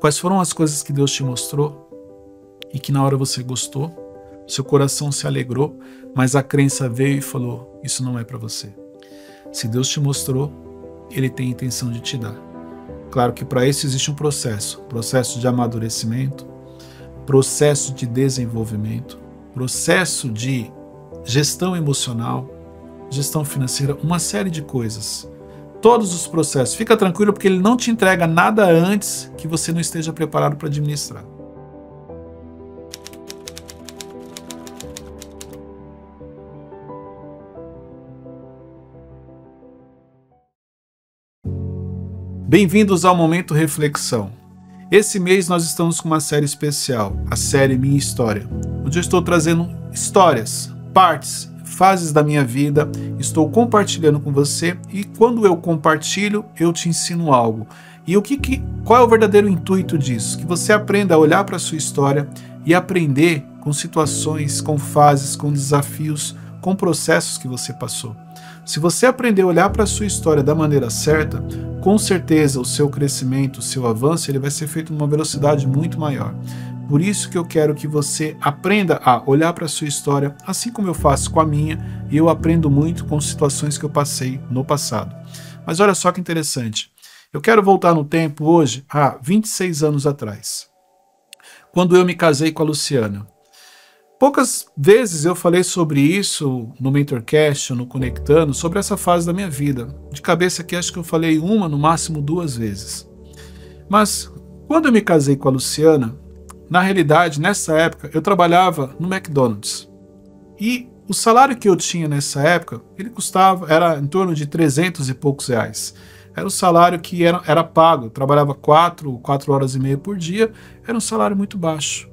Quais foram as coisas que Deus te mostrou e que na hora você gostou, seu coração se alegrou, mas a crença veio e falou, isso não é para você. Se Deus te mostrou, Ele tem a intenção de te dar. Claro que para isso existe um processo de amadurecimento, processo de desenvolvimento, processo de gestão emocional, gestão financeira, uma série de coisas. Todos os processos. Fica tranquilo porque Ele não te entrega nada antes que você não esteja preparado para administrar. Bem-vindos ao Momento Reflexão. Esse mês nós estamos com uma série especial, a série Minha História, onde eu estou trazendo histórias, partes, fases da minha vida, estou compartilhando com você e quando eu compartilho, eu te ensino algo. E qual é o verdadeiro intuito disso? Que você aprenda a olhar para a sua história e aprender com situações, com fases, com desafios, com processos que você passou. Se você aprender a olhar para a sua história da maneira certa, com certeza o seu crescimento, o seu avanço, ele vai ser feito numa velocidade muito maior. Por isso que eu quero que você aprenda a olhar para a sua história, assim como eu faço com a minha, e eu aprendo muito com situações que eu passei no passado. Mas olha só que interessante, eu quero voltar no tempo hoje, há 26 anos atrás, quando eu me casei com a Luciana. Poucas vezes eu falei sobre isso no Mentorcast, no Conectando, sobre essa fase da minha vida. De cabeça aqui acho que eu falei uma, no máximo 2 vezes. Mas quando eu me casei com a Luciana, na realidade, nessa época, eu trabalhava no McDonald's. E o salário que eu tinha nessa época, era em torno de 300 e poucos reais. Era o salário que era pago. Eu trabalhava 4 horas e meia por dia, era um salário muito baixo.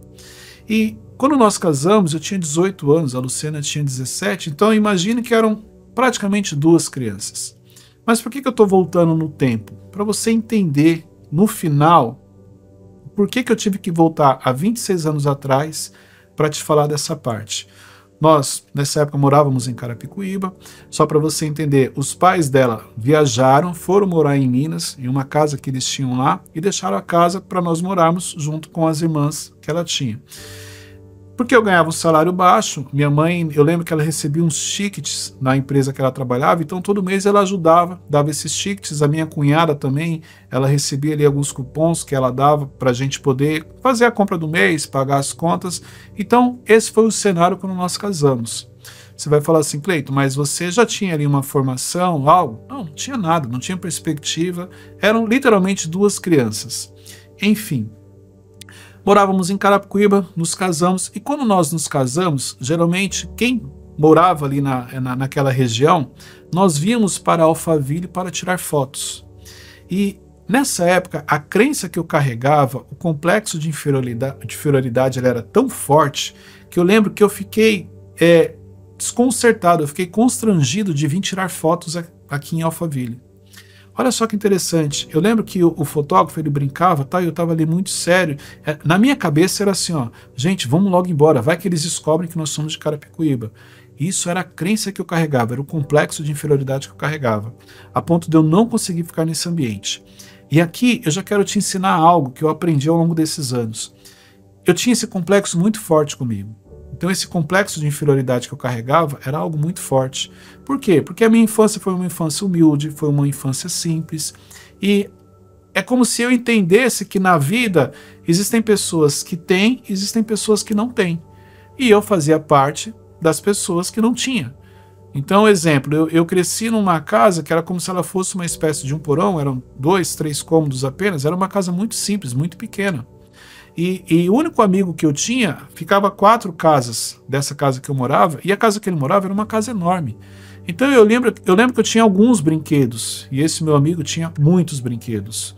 E quando nós casamos, eu tinha 18 anos, a Luciana tinha 17, então imagine que eram praticamente 2 crianças. Mas por que eu estou voltando no tempo? Para você entender, no final, por que eu tive que voltar há 26 anos atrás para te falar dessa parte. Nós, nessa época, morávamos em Carapicuíba, só para você entender, os pais dela viajaram, foram morar em Minas, em uma casa que eles tinham lá, e deixaram a casa para nós morarmos junto com as irmãs que ela tinha. Porque eu ganhava um salário baixo, minha mãe, eu lembro que ela recebia uns tickets na empresa que ela trabalhava, então todo mês ela ajudava, dava esses tickets, a minha cunhada também, ela recebia ali alguns cupons que ela dava para a gente poder fazer a compra do mês, pagar as contas, então esse foi o cenário quando nós casamos. Você vai falar assim, Cleiton, mas você já tinha ali uma formação, algo? Não tinha nada, não tinha perspectiva, eram literalmente 2 crianças. Enfim. Morávamos em Carapicuíba, nos casamos, e quando nós nos casamos, geralmente quem morava ali naquela região, nós víamos para Alphaville para tirar fotos. E nessa época, a crença que eu carregava, o complexo de inferioridade ele era tão forte, que eu lembro que eu fiquei desconcertado, eu fiquei constrangido de vir tirar fotos aqui em Alphaville. Olha só que interessante, eu lembro que o fotógrafo ele brincava, tá? Eu estava ali muito sério, na minha cabeça era assim, ó, gente, vamos logo embora, vai que eles descobrem que nós somos de Carapicuíba. Isso era a crença que eu carregava, era o complexo de inferioridade que eu carregava, a ponto de eu não conseguir ficar nesse ambiente. E aqui eu já quero te ensinar algo que eu aprendi ao longo desses anos. Eu tinha esse complexo muito forte comigo. Então esse complexo de inferioridade que eu carregava era algo muito forte. Por quê? Porque a minha infância foi uma infância humilde, foi uma infância simples. E é como se eu entendesse que na vida existem pessoas que têm, existem pessoas que não têm. E eu fazia parte das pessoas que não tinham. Então, exemplo, eu cresci numa casa que era como se ela fosse uma espécie de um porão, eram 2, 3 cômodos apenas, era uma casa muito simples, muito pequena. E o único amigo que eu tinha, ficava 4 casas dessa casa que eu morava, e a casa que ele morava era uma casa enorme. Então eu lembro que eu tinha alguns brinquedos, e esse meu amigo tinha muitos brinquedos.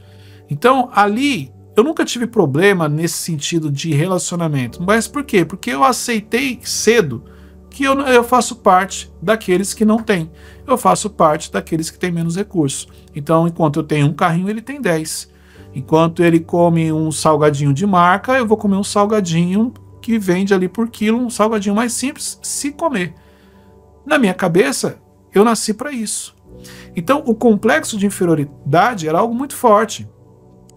Então ali, eu nunca tive problema nesse sentido de relacionamento. Mas por quê? Porque eu aceitei cedo que eu faço parte daqueles que não têm. Eu faço parte daqueles que têm menos recursos. Então, enquanto eu tenho um carrinho, ele tem 10. Enquanto ele come um salgadinho de marca, eu vou comer um salgadinho que vende ali por quilo, um salgadinho mais simples, se comer. Na minha cabeça, eu nasci para isso. Então, o complexo de inferioridade era algo muito forte.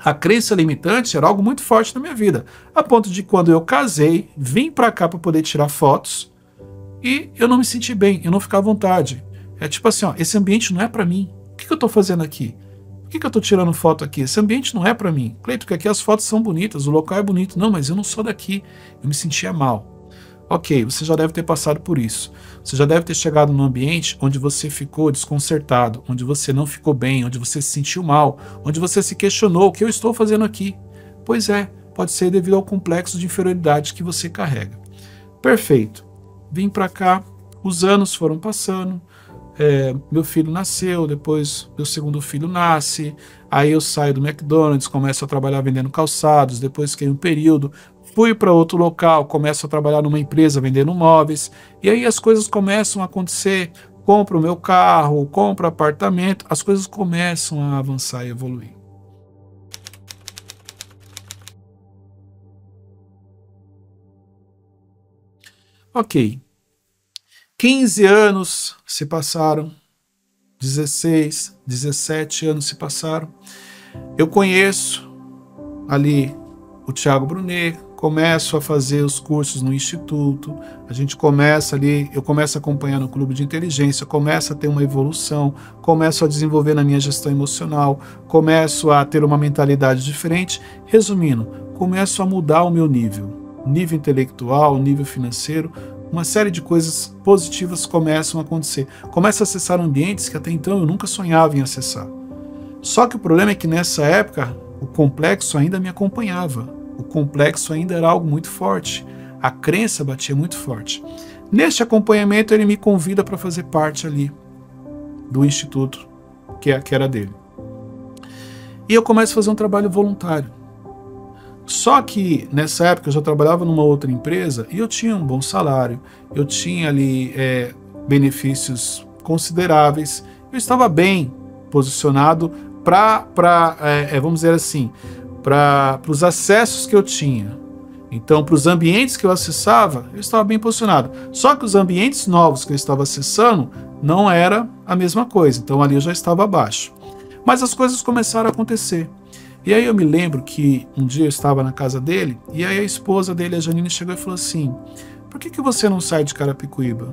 A crença limitante era algo muito forte na minha vida, a ponto de quando eu casei, vim para cá para poder tirar fotos e eu não me senti bem, eu não ficava à vontade. É tipo assim, ó, esse ambiente não é para mim. O que eu estou fazendo aqui? Por que eu estou tirando foto aqui? Esse ambiente não é para mim. Cleito, porque aqui as fotos são bonitas, o local é bonito. Não, mas eu não sou daqui. Eu me sentia mal. Ok, você já deve ter passado por isso. Você já deve ter chegado num ambiente onde você ficou desconcertado, onde você não ficou bem, onde você se sentiu mal, onde você se questionou o que eu estou fazendo aqui. Pois é, pode ser devido ao complexo de inferioridade que você carrega. Perfeito. Vim para cá, os anos foram passando, meu filho nasceu, depois meu segundo filho nasce, aí eu saio do McDonald's, começo a trabalhar vendendo calçados, depois fiquei um período, fui para outro local, começo a trabalhar numa empresa vendendo móveis, e aí as coisas começam a acontecer, compro o meu carro, compro apartamento, as coisas começam a avançar e evoluir. Ok, 15 anos se passaram, 16, 17 anos se passaram, eu conheço ali o Thiago Brunet, começo a fazer os cursos no instituto, a gente começa ali, eu começo a acompanhar no clube de inteligência, começo a ter uma evolução, começo a desenvolver na minha gestão emocional, começo a ter uma mentalidade diferente, resumindo, começo a mudar o meu nível intelectual, nível financeiro, uma série de coisas positivas começam a acontecer, começo a acessar ambientes que até então eu nunca sonhava em acessar. Só que o problema é que nessa época o complexo ainda me acompanhava. O complexo ainda era algo muito forte. A crença batia muito forte. Neste acompanhamento, ele me convida para fazer parte ali do instituto, que era dele. E eu começo a fazer um trabalho voluntário. Só que nessa época eu já trabalhava numa outra empresa e eu tinha um bom salário, eu tinha ali benefícios consideráveis, eu estava bem posicionado vamos dizer assim, para os acessos que eu tinha. Então, para os ambientes que eu acessava, eu estava bem posicionado. Só que os ambientes novos que eu estava acessando não era a mesma coisa. Então, ali eu já estava abaixo. Mas as coisas começaram a acontecer. E aí eu me lembro que um dia eu estava na casa dele, e aí a esposa dele, a Janine, chegou e falou assim: por que você não sai de Carapicuíba?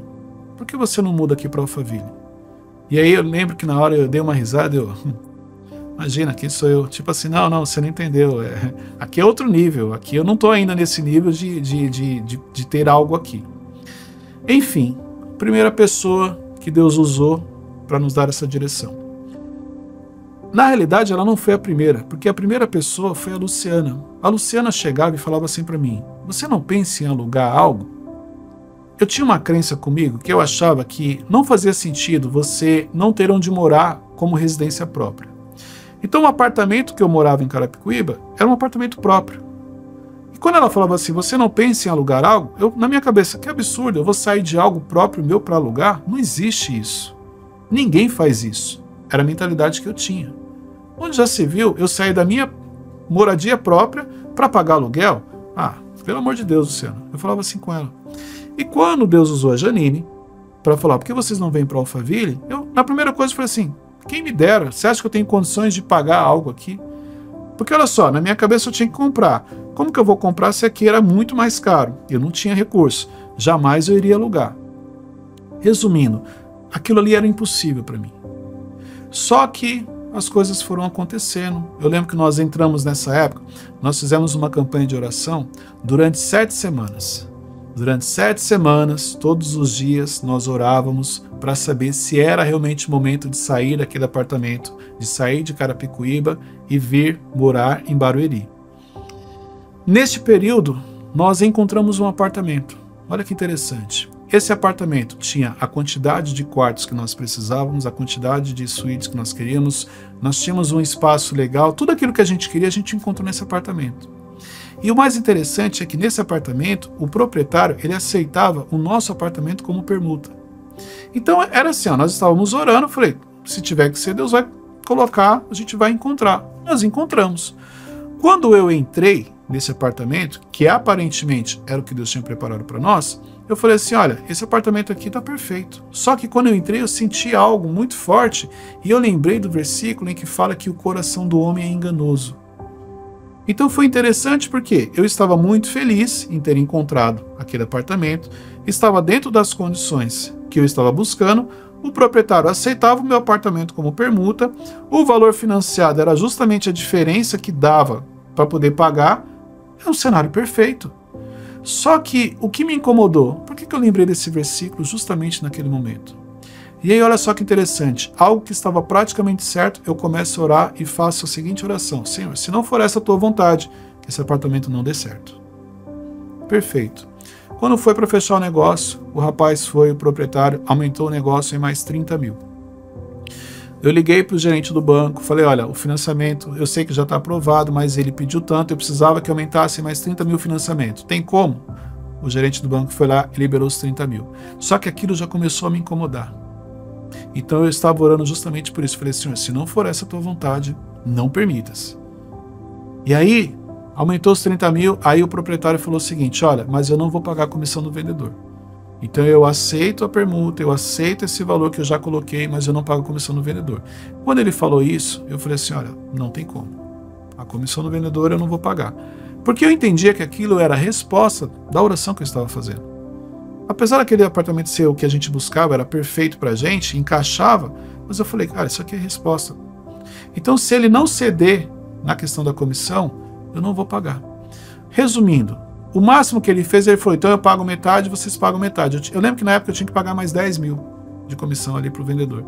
Por que você não muda aqui para Alphaville? E aí eu lembro que na hora eu dei uma risada, imagina, aqui sou eu. Tipo assim, não, você não entendeu. Aqui é outro nível. Aqui eu não estou ainda nesse nível de ter algo aqui. Enfim, primeira pessoa que Deus usou para nos dar essa direção. Na realidade, ela não foi a primeira, porque a primeira pessoa foi a Luciana. A Luciana chegava e falava assim para mim: você não pensa em alugar algo? Eu tinha uma crença comigo que eu achava que não fazia sentido você não ter onde morar como residência própria. Então o apartamento que eu morava em Carapicuíba era um apartamento próprio. E quando ela falava assim, você não pensa em alugar algo? Na minha cabeça, que absurdo, eu vou sair de algo próprio meu para alugar? Não existe isso. Ninguém faz isso. Era a mentalidade que eu tinha. Onde já se viu, eu saí da minha moradia própria para pagar aluguel? Ah, pelo amor de Deus, Luciana. Eu falava assim com ela. E quando Deus usou a Janine para falar, por que vocês não vêm para Alphaville? Na primeira coisa, eu falei assim, quem me dera, você acha que eu tenho condições de pagar algo aqui? Porque olha só, na minha cabeça eu tinha que comprar. Como que eu vou comprar se aqui era muito mais caro? Eu não tinha recurso. Jamais eu iria alugar. Resumindo, aquilo ali era impossível para mim. Só que as coisas foram acontecendo. Eu lembro que nós entramos nessa época, nós fizemos uma campanha de oração durante 7 semanas. Durante 7 semanas, todos os dias, nós orávamos para saber se era realmente o momento de sair daquele apartamento, de sair de Carapicuíba e vir morar em Barueri. Neste período, nós encontramos um apartamento. Olha que interessante. Esse apartamento tinha a quantidade de quartos que nós precisávamos, a quantidade de suítes que nós queríamos, nós tínhamos um espaço legal, tudo aquilo que a gente queria, a gente encontrou nesse apartamento. E o mais interessante é que nesse apartamento, o proprietário, ele aceitava o nosso apartamento como permuta. Então era assim, nós estávamos orando, eu falei, se tiver que ser, Deus vai colocar, a gente vai encontrar. Nós encontramos. Quando eu entrei nesse apartamento, que aparentemente era o que Deus tinha preparado para nós, eu falei assim, olha, esse apartamento aqui está perfeito. Só que quando eu entrei, eu senti algo muito forte, e eu lembrei do versículo em que fala que o coração do homem é enganoso. Então foi interessante porque eu estava muito feliz em ter encontrado aquele apartamento, estava dentro das condições que eu estava buscando, o proprietário aceitava o meu apartamento como permuta, o valor financiado era justamente a diferença que dava para poder pagar, é um cenário perfeito. Só que o que me incomodou, por que eu lembrei desse versículo justamente naquele momento? E aí olha só que interessante, algo que estava praticamente certo, eu começo a orar e faço a seguinte oração: Senhor, se não for essa a tua vontade, que esse apartamento não dê certo. Perfeito. Quando foi para fechar o negócio, o rapaz foi, o proprietário, aumentou o negócio em mais 30 mil. Eu liguei para o gerente do banco, falei, olha, o financiamento, eu sei que já está aprovado, mas ele pediu tanto, eu precisava que aumentasse mais 30 mil financiamento. Tem como? O gerente do banco foi lá e liberou os 30 mil. Só que aquilo já começou a me incomodar. Então eu estava orando justamente por isso. Falei, Senhor, se não for essa a tua vontade, não permitas. E aí, aumentou os 30 mil, aí o proprietário falou o seguinte, olha, mas eu não vou pagar a comissão do vendedor. Então eu aceito a permuta, eu aceito esse valor que eu já coloquei, mas eu não pago a comissão do vendedor. Quando ele falou isso, eu falei assim, olha, não tem como. A comissão do vendedor eu não vou pagar. Porque eu entendia que aquilo era a resposta da oração que eu estava fazendo. Apesar daquele apartamento ser o que a gente buscava, era perfeito pra gente, encaixava, mas eu falei, cara, isso aqui é a resposta. Então se ele não ceder na questão da comissão, eu não vou pagar. Resumindo, o máximo que ele fez, ele falou, então eu pago metade, vocês pagam metade. Eu lembro que na época eu tinha que pagar mais 10 mil de comissão ali pro vendedor.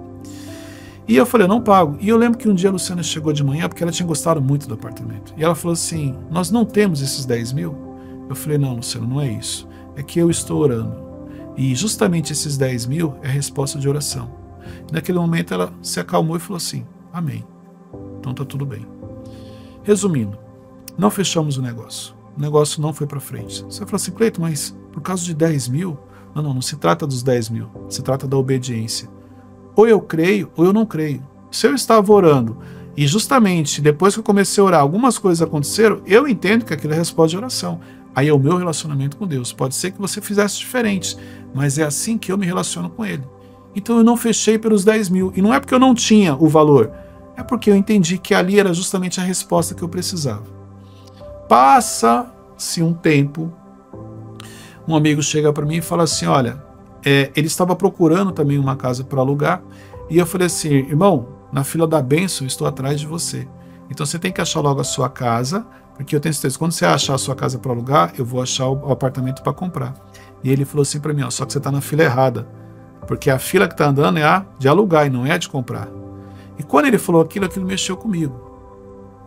E eu falei, eu não pago. E eu lembro que um dia a Luciana chegou de manhã, porque ela tinha gostado muito do apartamento. E ela falou assim, nós não temos esses 10 mil? Eu falei, não, Luciana, não é isso. É que eu estou orando. E justamente esses 10 mil é a resposta de oração. E naquele momento ela se acalmou e falou assim, amém. Então tá tudo bem. Resumindo, não fechamos o negócio. O negócio não foi para frente. Você fala assim, Cleiton, mas por causa de 10 mil? Não se trata dos 10 mil. Se trata da obediência. Ou eu creio ou eu não creio. Se eu estava orando e justamente depois que eu comecei a orar, algumas coisas aconteceram, eu entendo que aquilo é resposta de oração. Aí é o meu relacionamento com Deus. Pode ser que você fizesse diferente, mas é assim que eu me relaciono com Ele. Então eu não fechei pelos 10 mil. E não é porque eu não tinha o valor, é porque eu entendi que ali era justamente a resposta que eu precisava. Passa-se um tempo, um amigo chega para mim e fala assim, olha, ele estava procurando também uma casa para alugar, e eu falei assim, irmão, na fila da bênção eu estou atrás de você. Então você tem que achar logo a sua casa, porque eu tenho certeza, quando você achar a sua casa para alugar, eu vou achar o apartamento para comprar. E ele falou assim para mim, ó, só que você está na fila errada, porque a fila que está andando é a de alugar e não é a de comprar. E quando ele falou aquilo mexeu comigo.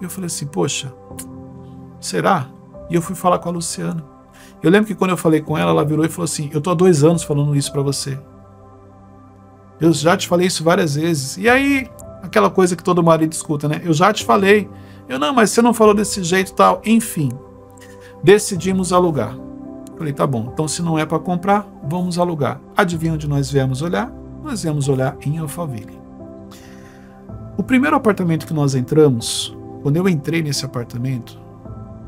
E eu falei assim, poxa, será? E eu fui falar com a Luciana. Eu lembro que quando eu falei com ela, ela virou e falou assim, eu tô há 2 anos falando isso para você. Eu já te falei isso várias vezes. E aí, aquela coisa que todo marido escuta, né? Eu já te falei. Eu, não, mas você não falou desse jeito e tal. Enfim, decidimos alugar. Falei, tá bom, então se não é para comprar, vamos alugar. Adivinha onde nós viemos olhar? Nós viemos olhar em Alphaville. O primeiro apartamento que nós entramos, quando eu entrei nesse apartamento,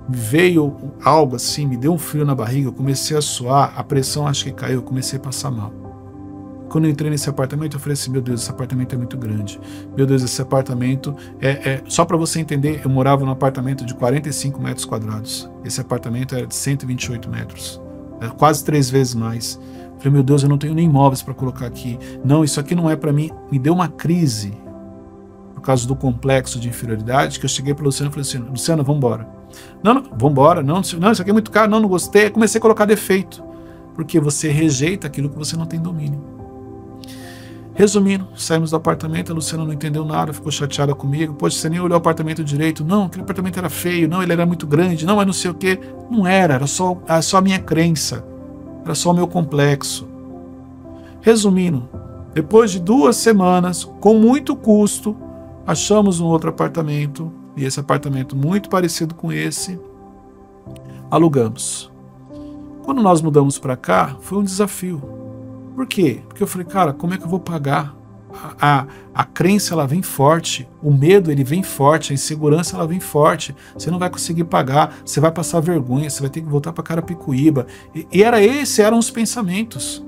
veio algo assim, me deu um frio na barriga, eu comecei a suar, a pressão acho que caiu, eu comecei a passar mal. Quando eu entrei nesse apartamento, eu falei assim, meu Deus, esse apartamento é muito grande. Meu Deus, esse apartamento só para você entender, eu morava num apartamento de 45 metros quadrados. Esse apartamento era de 128 metros. Quase 3 vezes mais. Eu falei, meu Deus, eu não tenho nem móveis para colocar aqui. Não, isso aqui não é para mim. Me deu uma crise por causa do complexo de inferioridade, que eu cheguei para Luciana e falei assim, Luciana, vamos embora. Não, vamos embora. Não, isso aqui é muito caro. Não gostei. Eu comecei a colocar defeito. Porque você rejeita aquilo que você não tem domínio. Resumindo, saímos do apartamento, a Luciana não entendeu nada, ficou chateada comigo. Poxa, você nem olhou o apartamento direito. Não, aquele apartamento era feio. Não, ele era muito grande. Não, mas não sei o quê. Não era só a minha crença. Era só o meu complexo. Resumindo, depois de 2 semanas, com muito custo, achamos um outro apartamento. E esse apartamento muito parecido com esse, alugamos. Quando nós mudamos para cá, foi um desafio. Por quê? Porque eu falei, cara, como é que eu vou pagar? A crença, ela vem forte, o medo, ele vem forte, a insegurança, ela vem forte. Você não vai conseguir pagar, você vai passar vergonha, você vai ter que voltar para Carapicuíba. E eram os pensamentos.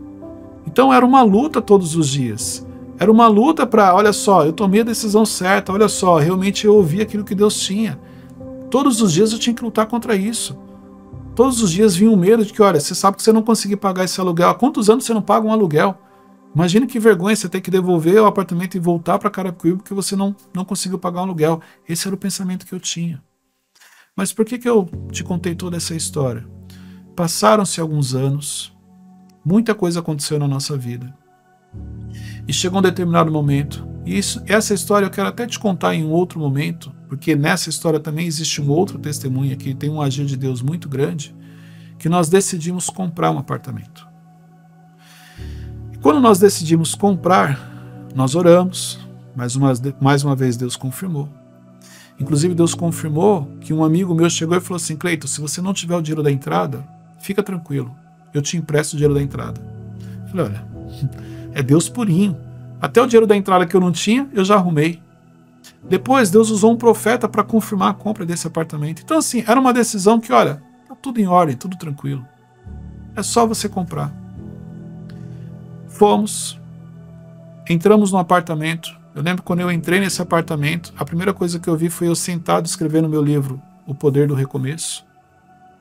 Então era uma luta todos os dias. Era uma luta para, olha só, eu tomei a decisão certa, olha só, realmente eu ouvi aquilo que Deus tinha. todos os dias eu tinha que lutar contra isso. Todos os dias vinha o medo de que, olha, você sabe que você não conseguir pagar esse aluguel. Há quantos anos você não paga um aluguel? Imagina que vergonha você ter que devolver o apartamento e voltar para Carapicuíba porque você não conseguiu pagar um aluguel. Esse era o pensamento que eu tinha. Mas por que eu te contei toda essa história? Passaram-se alguns anos, muita coisa aconteceu na nossa vida. E chegou um determinado momento, e essa história eu quero até te contar em um outro momento, porque nessa história também existe um outro testemunho aqui, tem um agir de Deus muito grande, que nós decidimos comprar um apartamento. E quando nós decidimos comprar, nós oramos, mais uma vez Deus confirmou. Inclusive Deus confirmou que um amigo meu chegou e falou assim: Cleiton, se você não tiver o dinheiro da entrada, fica tranquilo, eu te empresto o dinheiro da entrada. Eu falei, olha, é Deus purinho. Até o dinheiro da entrada que eu não tinha, eu já arrumei. Depois Deus usou um profeta para confirmar a compra desse apartamento. Então assim, era uma decisão que, olha, tá tudo em ordem, tudo tranquilo. É só você comprar. Fomos, entramos no apartamento. Eu lembro quando eu entrei nesse apartamento, a primeira coisa que eu vi foi eu sentado escrevendo meu livro, O Poder do Recomeço.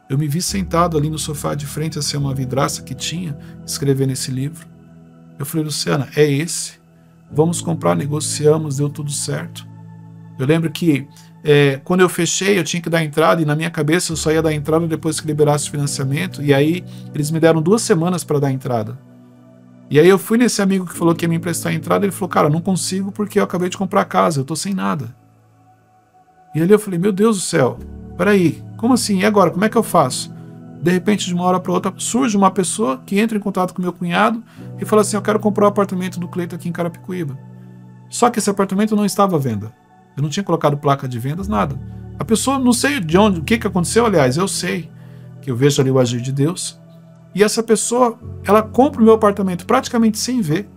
Eu me vi sentado ali no sofá de frente a uma vidraça que tinha, escrevendo esse livro. Eu falei, Luciana, é esse. Vamos comprar, negociamos, deu tudo certo. Eu lembro que quando eu fechei, eu tinha que dar entrada, e na minha cabeça eu só ia dar entrada depois que liberasse o financiamento, e aí eles me deram 2 semanas para dar entrada. E aí eu fui nesse amigo que falou que ia me emprestar a entrada, ele falou, cara, não consigo porque eu acabei de comprar a casa, eu tô sem nada. E ali eu falei, meu Deus do céu, peraí, como assim? E agora? Como é que eu faço? De repente, de uma hora para outra, surge uma pessoa que entra em contato com meu cunhado e fala assim, eu quero comprar o apartamento do Cleiton aqui em Carapicuíba. Só que esse apartamento não estava à venda. Eu não tinha colocado placa de vendas, nada. A pessoa, não sei de onde, o que aconteceu, aliás, eu sei que eu vejo ali o agir de Deus. E essa pessoa, ela compra o meu apartamento praticamente sem ver.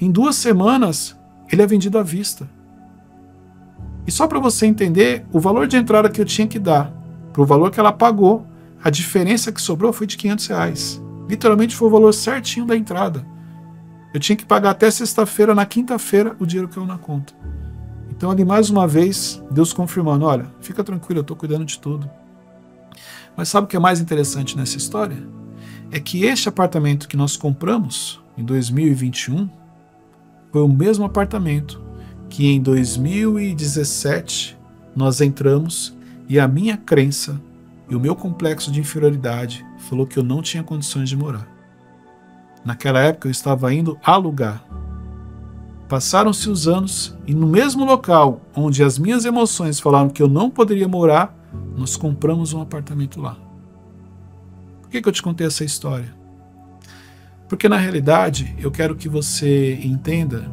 Em 2 semanas, ele é vendido à vista. E só para você entender, o valor de entrada que eu tinha que dar, para o valor que ela pagou, a diferença que sobrou foi de R$500. Literalmente foi o valor certinho da entrada. Eu tinha que pagar até sexta-feira, na quinta-feira, o dinheiro que eu na conta. Então ali mais uma vez, Deus confirmando, olha, fica tranquilo, eu estou cuidando de tudo. Mas sabe o que é mais interessante nessa história? É que este apartamento que nós compramos em 2021 foi o mesmo apartamento que em 2017 nós entramos e a minha crença e o meu complexo de inferioridade falou que eu não tinha condições de morar. Naquela época eu estava indo alugar. Passaram-se os anos e no mesmo local onde as minhas emoções falaram que eu não poderia morar, nós compramos um apartamento lá. Por que eu te contei essa história? Porque na realidade eu quero que você entenda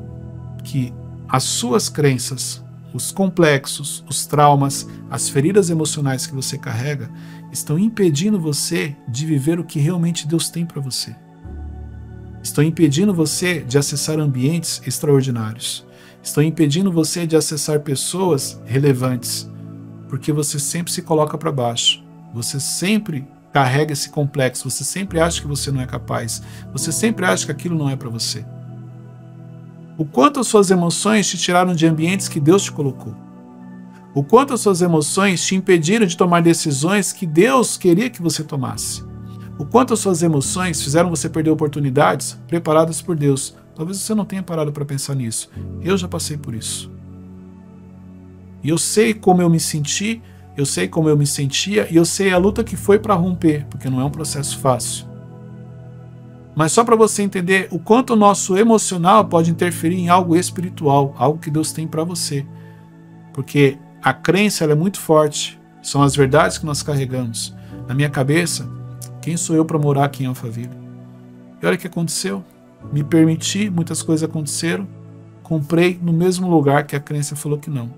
que as suas crenças, os complexos, os traumas, as feridas emocionais que você carrega estão impedindo você de viver o que realmente Deus tem para você. Estão impedindo você de acessar ambientes extraordinários. Estão impedindo você de acessar pessoas relevantes, porque você sempre se coloca para baixo. Você sempre carrega esse complexo, você sempre acha que você não é capaz, você sempre acha que aquilo não é para você. O quanto as suas emoções te tiraram de ambientes que Deus te colocou. O quanto as suas emoções te impediram de tomar decisões que Deus queria que você tomasse. O quanto as suas emoções fizeram você perder oportunidades preparadas por Deus. Talvez você não tenha parado para pensar nisso. Eu já passei por isso. E eu sei como eu me senti, eu sei como eu me sentia e eu sei a luta que foi para romper, porque não é um processo fácil. Mas só para você entender o quanto o nosso emocional pode interferir em algo espiritual, algo que Deus tem para você. Porque a crença ela é muito forte, são as verdades que nós carregamos. Na minha cabeça, quem sou eu para morar aqui em Alphaville? E olha o que aconteceu. Me permiti, muitas coisas aconteceram, comprei no mesmo lugar que a crença falou que não.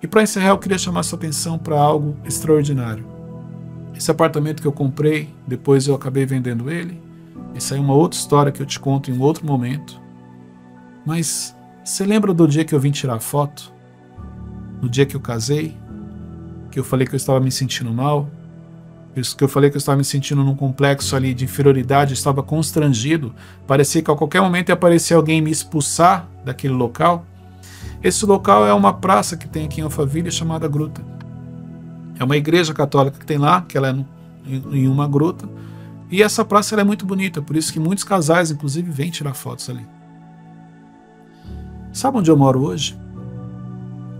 E para encerrar, eu queria chamar sua atenção para algo extraordinário. Esse apartamento que eu comprei, depois eu acabei vendendo ele. Essa é uma outra história que eu te conto em um outro momento. Mas você lembra do dia que eu vim tirar foto? No dia que eu casei? Que eu falei que eu estava me sentindo mal? Que eu falei que eu estava me sentindo num complexo ali de inferioridade, eu estava constrangido. Parecia que a qualquer momento ia aparecer alguém me expulsar daquele local. Esse local é uma praça que tem aqui em Alphaville chamada Gruta. É uma igreja católica que tem lá, que ela é em uma gruta. E essa praça ela é muito bonita, por isso que muitos casais, inclusive, vêm tirar fotos ali. Sabe onde eu moro hoje?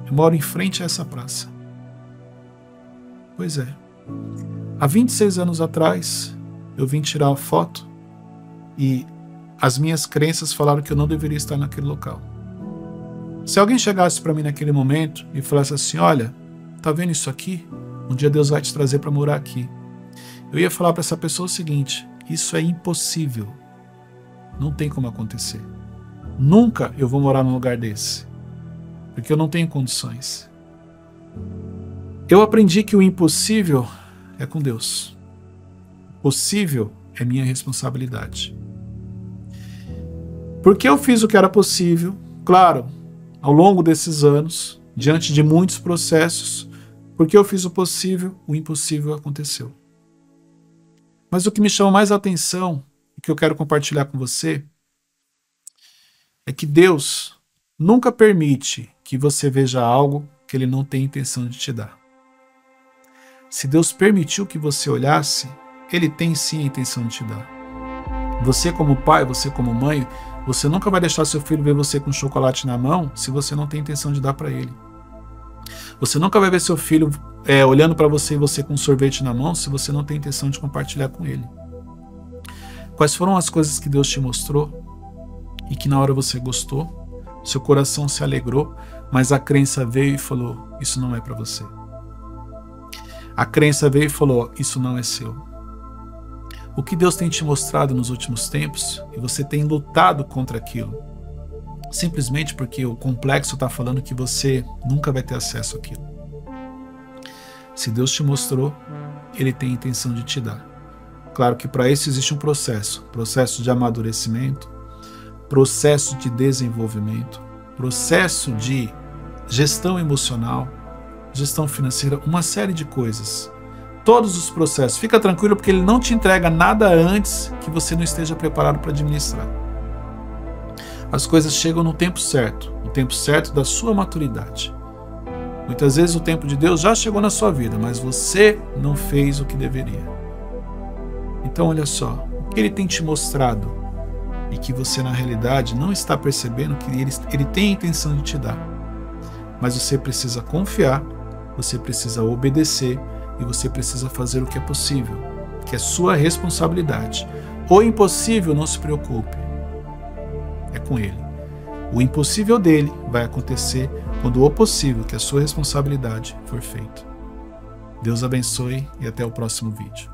Eu moro em frente a essa praça. Pois é. Há 26 anos atrás, eu vim tirar uma foto e as minhas crenças falaram que eu não deveria estar naquele local. Se alguém chegasse para mim naquele momento e falasse assim, olha, tá vendo isso aqui? Um dia Deus vai te trazer para morar aqui. Eu ia falar para essa pessoa o seguinte, isso é impossível. Não tem como acontecer. Nunca eu vou morar num lugar desse, porque eu não tenho condições. Eu aprendi que o impossível é com Deus. O possível é minha responsabilidade. Porque eu fiz o que era possível, claro, ao longo desses anos, diante de muitos processos, porque eu fiz o possível, o impossível aconteceu. Mas o que me chama mais a atenção, e que eu quero compartilhar com você, é que Deus nunca permite que você veja algo que Ele não tem intenção de te dar. Se Deus permitiu que você olhasse, Ele tem sim a intenção de te dar. Você como pai, você como mãe, você nunca vai deixar seu filho ver você com chocolate na mão se você não tem intenção de dar para ele. Você nunca vai ver seu filho olhando para você e você com um sorvete na mão se você não tem intenção de compartilhar com ele. Quais foram as coisas que Deus te mostrou e que na hora você gostou, seu coração se alegrou, mas a crença veio e falou, isso não é para você. A crença veio e falou, isso não é seu. O que Deus tem te mostrado nos últimos tempos, e você tem lutado contra aquilo, simplesmente porque o complexo está falando que você nunca vai ter acesso àquilo. Se Deus te mostrou, Ele tem a intenção de te dar. Claro que para isso existe um processo de amadurecimento, processo de desenvolvimento, processo de gestão emocional, gestão financeira, uma série de coisas. Todos os processos. Fica tranquilo porque Ele não te entrega nada antes que você não esteja preparado para administrar. As coisas chegam no tempo certo da sua maturidade. Muitas vezes o tempo de Deus já chegou na sua vida, mas você não fez o que deveria. Então olha só, o que Ele tem te mostrado e que você na realidade não está percebendo que Ele tem a intenção de te dar. Mas você precisa confiar, você precisa obedecer, e você precisa fazer o que é possível, que é sua responsabilidade. O impossível, não se preocupe, é com Ele. O impossível dele vai acontecer quando o possível, que é sua responsabilidade, for feito. Deus abençoe e até o próximo vídeo.